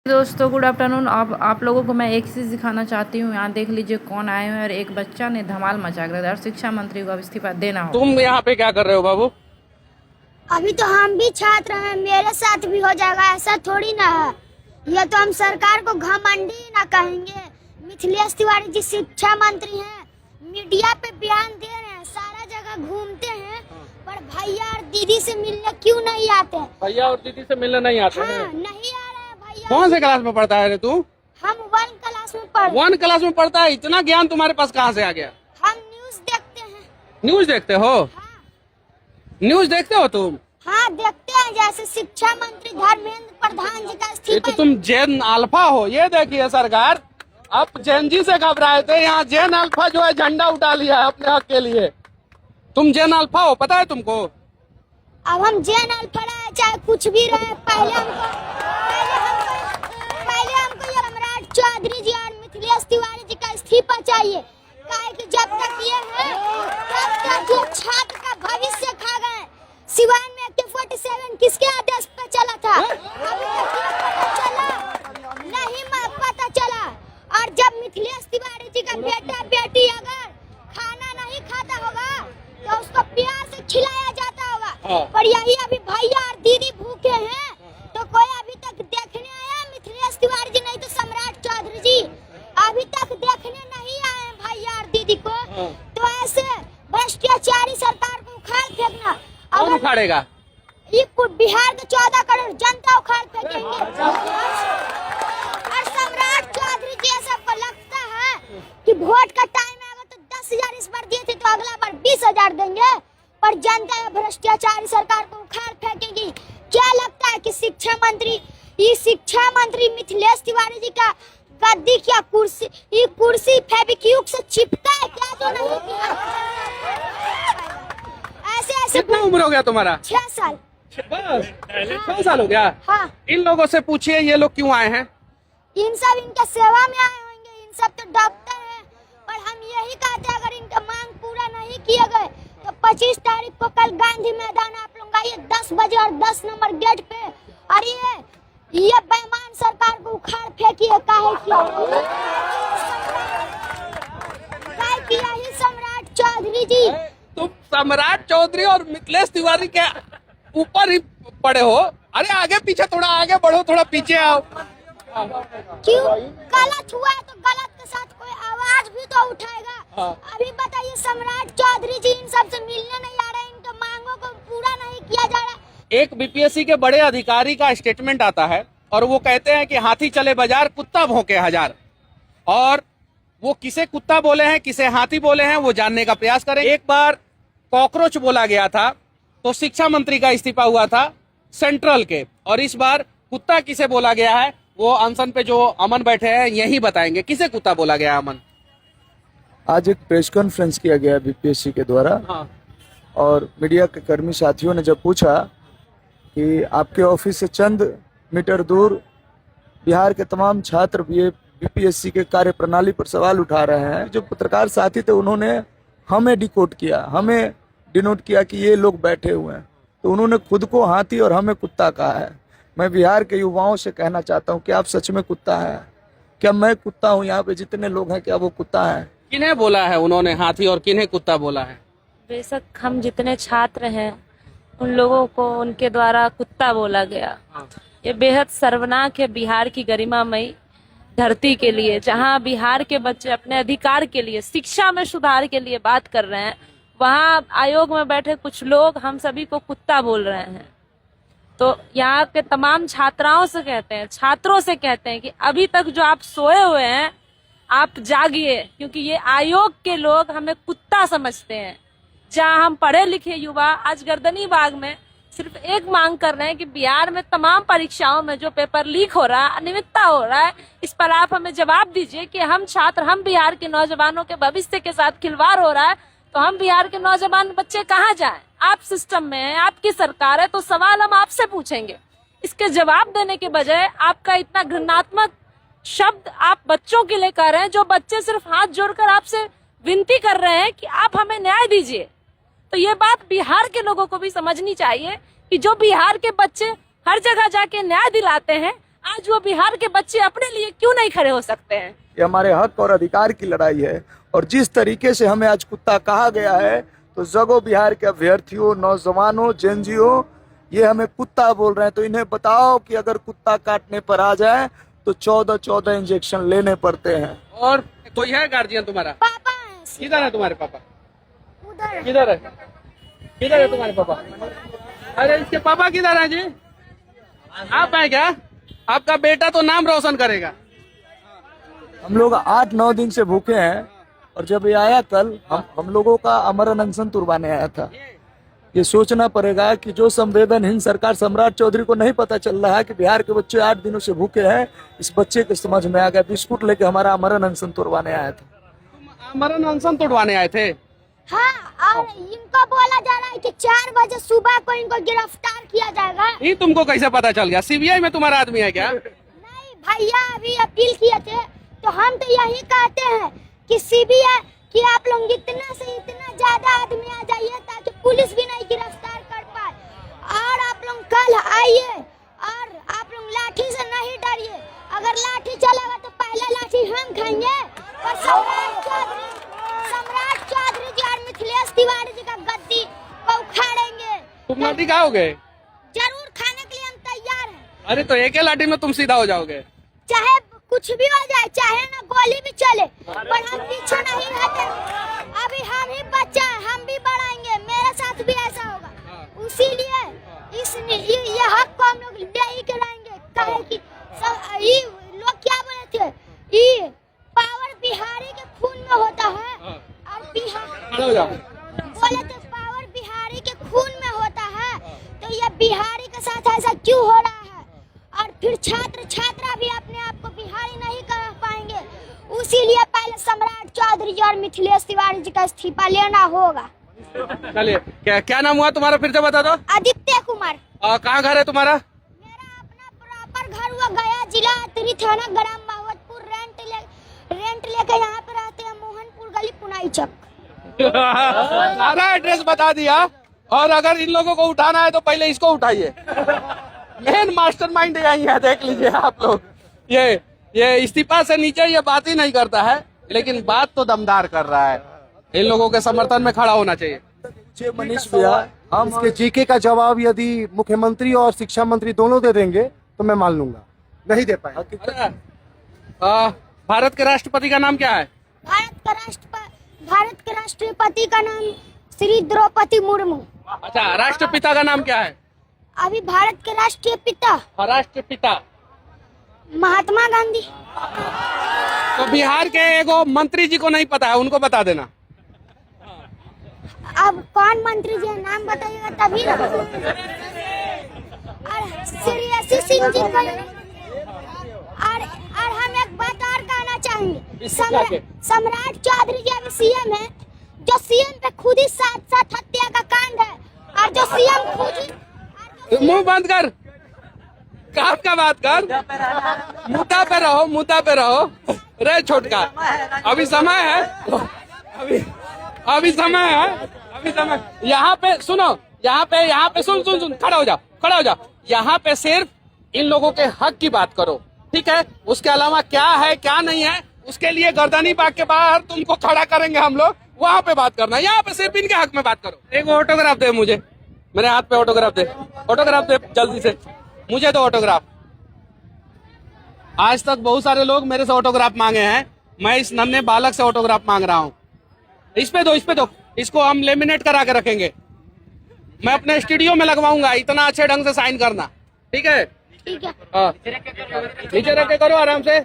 दोस्तों good afternoon. अब आप लोगों को मैं एक चीज़ दिखाना चाहती हूँ। यहाँ देख लीजिए कौन आए हैं और एक बच्चा ने धमाल मचा कर दिया और शिक्षा मंत्री को अब इस्तीफा देना हो। तुम यहाँ पे क्या कर रहे हो बाबू? अभी तो हम भी छात्र हैं, मेरे साथ भी हो जाएगा, ऐसा थोड़ी ना है। ये तो हम सरकार को घमंडी ना कहेंगे। मिथिलेश तिवारी जी शिक्षा मंत्री हैं, मीडिया पे बयान दे रहे हैं, सारा जगह घूमते हैं, पर भैया और दीदी से मिलने क्यों नहीं आते? भैया और दीदी से मिलने नहीं आते हैं? नहीं आ रहे हैं भैया। कौन से क्लास में पढ़ता है रे तू? हम 1 क्लास में पढ़। 1 क्लास में पढ़ता है? इतना ज्ञान तुम्हारे पास कहाँ से आ गया? हम न्यूज देखते हैं। न्यूज देखते हो? न्यूज देखते हो तुम? हाँ देखते हैं, जैसे शिक्षा मंत्री धर्मेंद्र प्रधान जी का ये इस्तीफा। तो तुम जैन अल्फा हो। ये देखिए सरकार, अब जैन जी से घबराए थे, यहाँ जैन अल्फा जो है झंडा उठा लिया है अपने हक के लिए। तुम जैन अल्फा हो, पता है तुमको? अब हम जैन अल्फा रहे चाहे कुछ भी रहे, पहले हमको ये सम्राट चौधरी जी और मिथिलेश तिवारी जी का इस्तीफा चाहिए। काहे कि जब तक ये है तब तक ये छात्र का भविष्य खा गए। सिवान में AK-47 किसके आदेश पे चला था? अभी तक ये पता चला नहीं, पता चला। और जब मिथिलेश तिवारी जी का बेटा बेटी अगर खाना नहीं खाता होगा तो उसको प्यार से खिलाया जाता होगा, पर यही अभी भैया और दीदी भूखे हैं तो कोई अभी तक देखने आया? मिथिलेश तिवारी जी नहीं तो सम्राट चौधरी जी अभी तक देखने नहीं आए भैया और दीदी को। तो ऐसे भ्रष्टाचारी सरकार को उखाड़ फेंकना। कौन उखाड़ेगा? ये बिहार के 14 करोड़ जनता उखाड़ फेंकेंगे। और सम्राट चौधरी जी सबको लगता है कि वोट का टाइम आएगा तो 10,000 इस बार दिए थे तो अगला बार 20,000 देंगे, पर जनता भ्रष्टाचारी सरकार को उखाड़ फेंकेगी। क्या लगता है कि शिक्षा मंत्री मिथिलेश तिवारी जी का गद्दी क्या कुर्सी, ये कुर्सी फेविक्विक से चिपका है क्या? जो नहीं किया। ऐसे कितना उम्र हो गया तुम्हारा? 6 साल। बस 6 साल हो गया? हाँ। इन लोगों से पूछिए ये लोग क्यों आए हैं? इन सब इनके सेवा में आए होंगे, इन सब तो डॉक्टर हैं। पर हम यही कहते हैं अगर इनका मांग पूरा नहीं किए गए तो 25 तारीख को कल गांधी मैदान आप लोग आइए 10 बजे और 10 नंबर गेट पे। और ये बेईमान सरकार को उखाड़ फेंकिए। काहे कि यही सम्राट चौधरी जी। तुम सम्राट चौधरी और मिथिलेश तिवारी के ऊपर ही पड़े हो। अरे आगे पीछे, थोड़ा आगे बढ़ो, थोड़ा पीछे आओ। क्यों? गलत हुआ है तो गलत के साथ कोई आवाज भी तो उठाएगा। अभी बताइए, सम्राट चौधरी जी इन सब से मिलने नहीं आ रहे, इनके मांगों को पूरा नहीं किया जा रहा। एक बीपीएससी के बड़े अधिकारी का स्टेटमेंट आता है और वो कहते हैं कि हाथी चले बाजार, कुत्ता भौंके हजार। और वो किसे कुत्ता बोले हैं, किसे हाथी बोले हैं, वो जानने का प्रयास करें। एक बार कॉकरोच बोला गया था तो शिक्षा मंत्री का इस्तीफा हुआ था सेंट्रल के, और इस बार कुत्ता किसे बोला गया है वो अनशन पे जो अमन बैठे हैं यही बताएंगे। किसे कुत्ता बोला गया है अमन? आज एक प्रेस कॉन्फ्रेंस किया गया बीपीएससी के द्वारा। हाँ। और मीडिया के कर्मी साथियों ने जब पूछा कि आपके ऑफिस से चंद मीटर दूर बिहार के तमाम छात्र बीपीएससी के कार्य प्रणाली पर सवाल उठा रहे हैं, जो पत्रकार साथी थे उन्होंने हमें डिकोड किया, हमें डिनोट किया कि ये लोग बैठे हुए हैं, तो उन्होंने खुद को हाथी और हमें कुत्ता कहा है। मैं बिहार के युवाओं से कहना चाहता हूं कि आप सच में कुत्ता है क्या? मैं कुत्ता हूं? यहाँ पे जितने लोग हैं क्या वो कुत्ता है? किन्हें बोला है उन्होंने हाथी और किन्हें कुत्ता बोला है? बेशक हम जितने छात्र हैं उन लोगों को उनके द्वारा कुत्ता बोला गया। ये बेहद सर्वनाक है बिहार की गरिमामयी धरती के लिए, जहां बिहार के बच्चे अपने अधिकार के लिए, शिक्षा में सुधार के लिए बात कर रहे हैं, वहां आयोग में बैठे कुछ लोग हम सभी को कुत्ता बोल रहे हैं। तो यहाँ के तमाम छात्राओं से कहते हैं, छात्रों से कहते हैं कि अभी तक जो आप सोए हुए हैं आप जागिए, क्योंकि ये आयोग के लोग हमें कुत्ता समझते हैं। जहाँ हम पढ़े लिखे युवा आज गर्दनी बाग में सिर्फ एक मांग कर रहे हैं कि बिहार में तमाम परीक्षाओं में जो पेपर लीक हो रहा है, अनियमितता हो रहा है, इस पर आप हमें जवाब दीजिए कि हम छात्र, हम बिहार के नौजवानों के भविष्य के साथ खिलवाड़ हो रहा है तो हम बिहार के नौजवान बच्चे कहाँ जाएं? आप सिस्टम में हैं, आपकी सरकार है, तो सवाल हम आपसे पूछेंगे। इसके जवाब देने के बजाय आपका इतना घृणात्मक शब्द आप बच्चों के लिए कह रहे हैं, जो बच्चे सिर्फ हाथ जोड़कर आपसे विनती कर रहे हैं कि आप हमें न्याय दीजिए। तो ये बात बिहार के लोगों को भी समझनी चाहिए कि जो बिहार के बच्चे हर जगह जाके न्याय दिलाते हैं, आज वो बिहार के बच्चे अपने लिए क्यों नहीं खड़े हो सकते हैं? ये हमारे हक और अधिकार की लड़ाई है। और जिस तरीके से हमें आज कुत्ता कहा गया है, तो जगो बिहार के अभ्यर्थियों, नौजवानों, जेनजियो ये हमें कुत्ता बोल रहे हैं। तो इन्हें बताओ कि अगर कुत्ता काटने पर आ जाए तो 14 इंजेक्शन लेने पड़ते हैं। और कोई है गार्जियन तुम्हारा? पापा हैं किधर है तुम्हारे पापा? उधर। किधर है? किधर है तुम्हारे पापा? अरे इसके पापा किधर हैं जी? आप हैं क्या? आपका बेटा तो नाम रोशन करेगा। हम लोग 8-9 दिन से भूखे हैं और जब ये आया कल, हम लोगों का अमरण अनशन तुड़वाने आया था। ये सोचना पड़ेगा कि जो संवेदनहीन सरकार सम्राट चौधरी को नहीं पता चल रहा है कि बिहार के बच्चे 8 दिनों से भूखे हैं, इस बच्चे के समझ में आ गया। बिस्कुट लेके हमारा अमरण अनशन तुड़वाने आया था। अमरण अनशन तोड़वाने आए थे? हाँ, और इनको बोला जा रहा है कि 4 बजे सुबह को इनको गिरफ्तार किया जाएगा। ये तुमको कैसे पता चल गया? सीबीआई में तुम्हारा आदमी है क्या? नहीं भैया, अभी अपील किए थे तो हम तो यही कहते हैं कि सीबीआई कि आप लोग इतना से इतना ज्यादा आदमी आ जाइए ताकि पुलिस भी नहीं गिरफ्तार कर पाए। और आप लोग कल आइए और आप लोग लाठी से नहीं डरिए। अगर लाठी चलेगा तो पहले लाठी हम खाएंगे और सम्राट चौधरी जी और मिथिलेश तिवारी जी का गद्दी को उखाड़ेंगे। तुम लाठी खाओगे? जरूर खाने के लिए हम तैयार हैं। अरे तो एक ही लाठी में तुम सीधा हो जाओगे? चाहे कुछ भी हो जाए, चाहे ना गोली भी चले, पर हम पीछे नहीं हटे। अभी हम ही बच्चा हैं, हम भी बढ़ाएंगे, मेरे साथ भी ऐसा होगा। इसीलिए ये हक को हम लोग ले ही के रहेंगे। कहे कि लोग क्या बोले थे, ये पावर बिहारी के खून में होता है और बोले थे पावर बिहारी के खून में होता है, तो ये बिहारी के साथ ऐसा क्यों हो रहा है? और फिर छात्र छात्रा भी अपने आप को बिहारी नहीं कह पाएंगे। उसीलिए पहले सम्राट चौधरी जी और मिथिलेश तिवारी जी का इस्तीफा लेना होगा। चलिए, क्या नाम हुआ तुम्हारा? फिर से बता दो। आदित्य कुमार। कहाँ घर है तुम्हारा? मेरा अपना प्रॉपर घर हुआ गया जिला अतरी थाना ग्राम मावतपुर। रेंट लेके यहाँ पे रहते हैं, मोहनपुर गली पुनाई चक। सारा एड्रेस बता दिया। और अगर इन लोगों को उठाना है तो पहले इसको उठाइए। मेन मास्टरमाइंड यही है, देख लीजिए आप लोग। ये इस्तीफा से नीचे ये बात ही नहीं करता है, लेकिन बात तो दमदार कर रहा है। इन लोगों के समर्थन में खड़ा होना चाहिए। मनीष भैया, हम इसके जीके का जवाब यदि मुख्यमंत्री और शिक्षा मंत्री दोनों दे देंगे तो मैं मान लूंगा। नहीं दे पाए। भारत के राष्ट्रपति का नाम क्या है? भारत के राष्ट्रपति का नाम श्री द्रौपदी मुर्मू। अच्छा, राष्ट्रपिता का नाम क्या है? अभी भारत के राष्ट्रीय पिता राष्ट्रपिता महात्मा गांधी। तो बिहार के एगो मंत्री जी को नहीं पता है, उनको बता देना। अब कौन मंत्री जी है, नाम बताइएगा तभी ना। और श्री यशु सिंह जी को। और हम एक बात और कहना चाहेंगे, सम्राट चौधरी जी अभी सीएम है, जो सीएम पे खुद ही 7 हत्या का कांड है, और जो सीएम खुद ही मुंह बंद कर, काम का बात कर, मुद्दा पे रहो, मुद्दा पे रहो। रे छोटका, अभी समय है, अभी समय है, अभी समय। यहाँ पे सुनो, यहाँ पे सुन, खड़ा हो जाओ। यहाँ पे सिर्फ इन लोगों के हक की बात करो, ठीक है? उसके अलावा क्या है क्या नहीं है, उसके लिए गर्दनी बाग के बाहर तुमको खड़ा करेंगे हम लोग, वहाँ पे बात करना। यहाँ पे सिर्फ इनके हक में बात करो। एक ऑटोग्राफ दे मुझे, मेरे हाथ पे ऑटोग्राफ दे जल्दी से, मुझे तो ऑटोग्राफ। आज तक बहुत सारे लोग मेरे से ऑटोग्राफ मांगे हैं, मैं इस नन्हे बालक से ऑटोग्राफ मांग रहा हूँ। इस पे दो, इसको हम लेमिनेट करा के रखेंगे। मैं अपने स्टूडियो में लगवाऊंगा, इतना अच्छे ढंग से साइन करना, ठीक है? ठीक है। नीचे रख के करो आराम से।